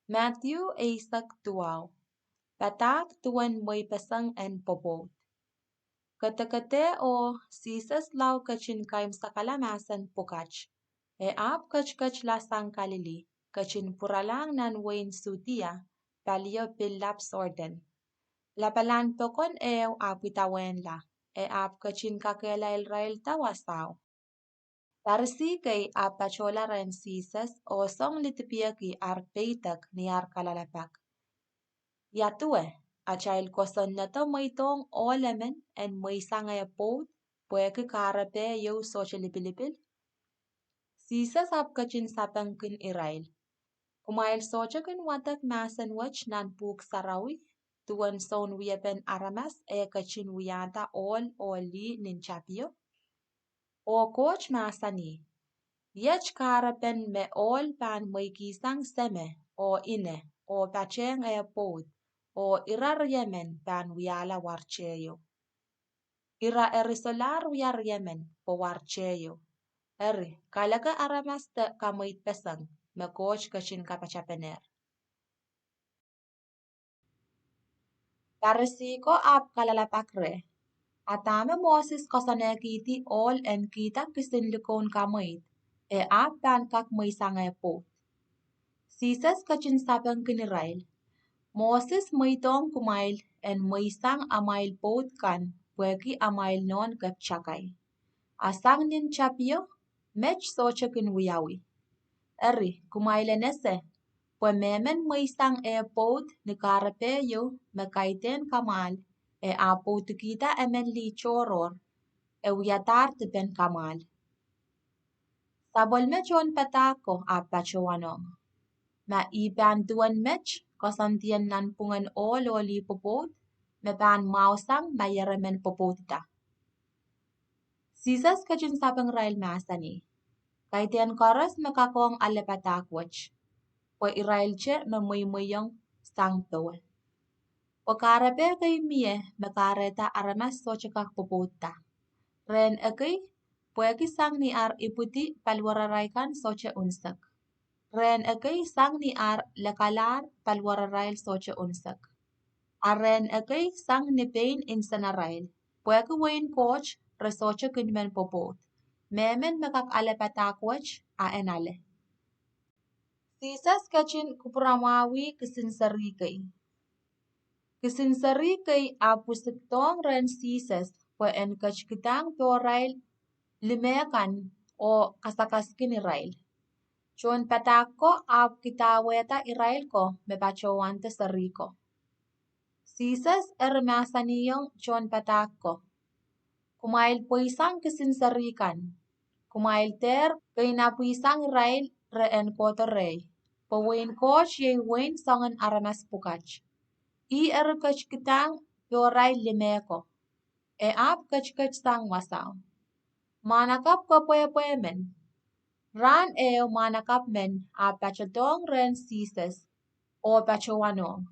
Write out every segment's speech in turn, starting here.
Matthew Isaac Tuaw, Patak tuan moy pasang en popot. Kate o sisas lau kachin kaim sa kalamasan pukach. E ap kach lasang kalili, kachin puralang nan wain sutia, palio pilaps orden. Lapalan pokon eo apitawen la, e ap kachin kakela el rael tawasaw. Tarsi kay apachola ren sisas o song litipia ki arpeitak ni arkalalapak. Yatue, achail koson na to moitong olemen en moisang ay pot, pueke karape yo social lipilipil. Sisas ap kachin sapang kin irail. Kumail socha kin watak masan wach nan puk sarawi, tuan son wiyapen aramas e kachin wiyata all li ninchapio. O coach masani. Yech karapen me all pan moikisang seme o ine o pacheng e pot o irar yemen pan wiala warcheyo. Ira erisolar wiar yemen po warcheyo. Eri kalaka aramas te kamoit pesang me coach kachin kapachapener. Karesiko ap kalalapakre. Atame Moses kosane kiti all en kita kisinlikon kamoit. E ap pan kak moisang e pot. Sisas kachin sapang kinirail. Moses moitong kumail en moisang amail pot kan pueki amail non kapchakay. Asang nin chapyo, mech socha kin wiyawi. Eri kumailenese, pue memen moisang e pot ni karapeyo mekaiten kamal e apot kita emen li choror e wiyatar tipen kamal. Sabol mechon patako apachowanong. Ma iban tuan mech kosantian nan pungan oli popot me pan mausang mayeremen popotita. Sisas kachin sapang rail masani. Kaitian koras mekakong alepatakwach. Po irail che me moyong sang towel. Po karape kay mie mekareta aramas sochakak popota. Ren ekay pueki sang ni ar iputi palwararaikan soche unsak. Ren ekay sang ni ar lekalar palwararail soche unsak. Aren ekay sang ni pain insanarail. Pueki wain coach resoche kinmen popot. Memen mekak alepatakwach a enale. Sisas kachin kupuramawi kisinsarikay. Kisinsarikay apusiktong ren sisas pue en kachkitang peorail limekan o kasakaskin irail. Chon patako ap kitaweta irail ko me pachowante sariko. Sisas ermasaniyong chon patako. Kumail puisang kisinsarikan. Kumail ter kay napuisang irail reen kotorey. Pawain coach yay wain songan aramas pukach. I kachkitang peorail limeko. E ap kachkach sang wasaw. Manakap ko men. Ran eo manakap men a pachatong ren sisas o pachawanong.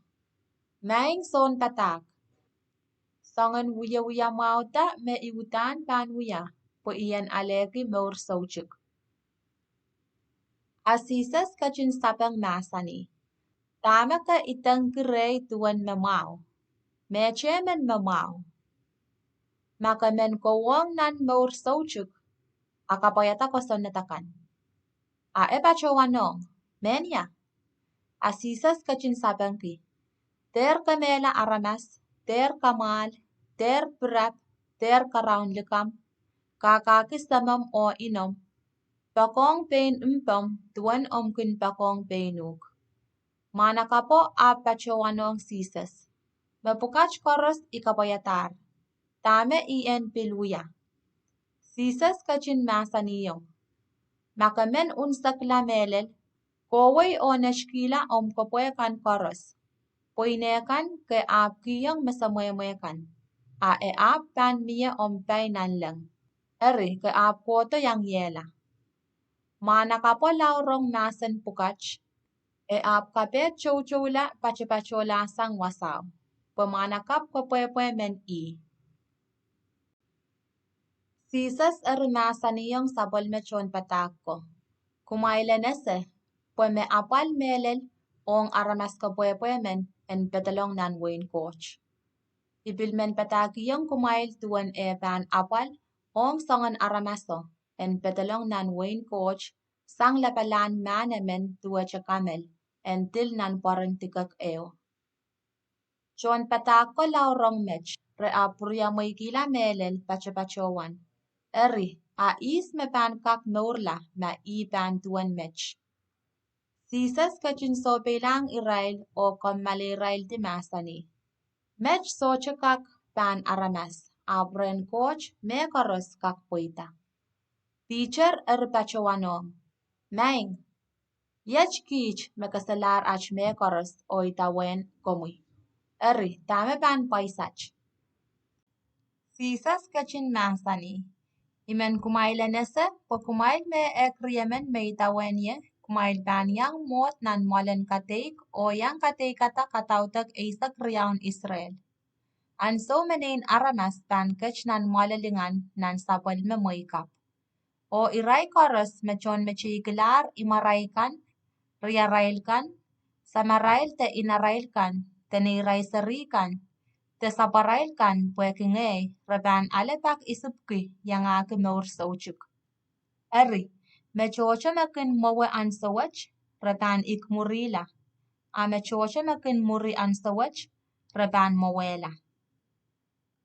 Maing son patak. Songan wuya mauta me iutan pan wuya po iyan aleki meur sauchuk. Asisas kachin sapang masani. Tama ka itang kirey tuan mamaw. Meche men mamaw. Maka men kowong nan meur sauchuk. Akapayata ko sonatakan. A epachawanong, menya. Asisas kachin sapang ki. Ter kamela aramas, ter kamal, ter prap, ter karaun likam, kakakis samam o inom, pakong pain tuan kin pakong painuk. Manakapo apachawanong sisas. Mapukach koros ikapayatar. Tame ien piluya. Sisas kachin masaniyong. Makamen unsak lamelel, koway o nashkila kapuekan koros. Poinekan ke ap kiyang masamoyamoyakan. A e ap pan miya pay nanlang. Eri ke ap koto yang yela. Manakapo laurong nasan pukach. E ap kapet chowchola pachapachola sang wasaw. Pamanakap kapwepwe men i. Sisas masaniyong sabol mechon patako. Kumailanese, pwe me apal melel, ong aramas ka men en betalong nan wain coach. Ibil men patagiyong kumail tuan ban apal ong songan aramaso en betalong nan wain coach sang lapalan men tua kamel en til nan porang tikak eo. John patak ko laurong mech re apuria moy gila melel pachapachowan. Eri a is me pan kak meurla ma I pan tuan mech. Sisas kachin so belang Israel o kommali Israel di masani. Mech socha kak pan aramas, abren coach me koros kak poita. Teacher pachawanom. Maing. Yech kich me kasalar ach me koros o itawen komui. Eri tame pan paisach. Sisas kachin masani. Imen kumaila nese po kumail me ekriyemen me itawen ye. Kumail pan yang mot nan molen kateik o yang kateik kata katautak isak riyaun Israel. An so menin aramas pan kach nan malalingan nan sapal me moikap. O iray koros mechon mechigilar imaraykan, riyarailkan, samarail te inarailkan, te niray sarikan, te saparailkan puekingay, reban alepak isupki yang ake meur sauchuk. Eri, mechocha mekin mowe an sawach, reban ikmurila. A mechocha mekin muri an sawach, reban mowela.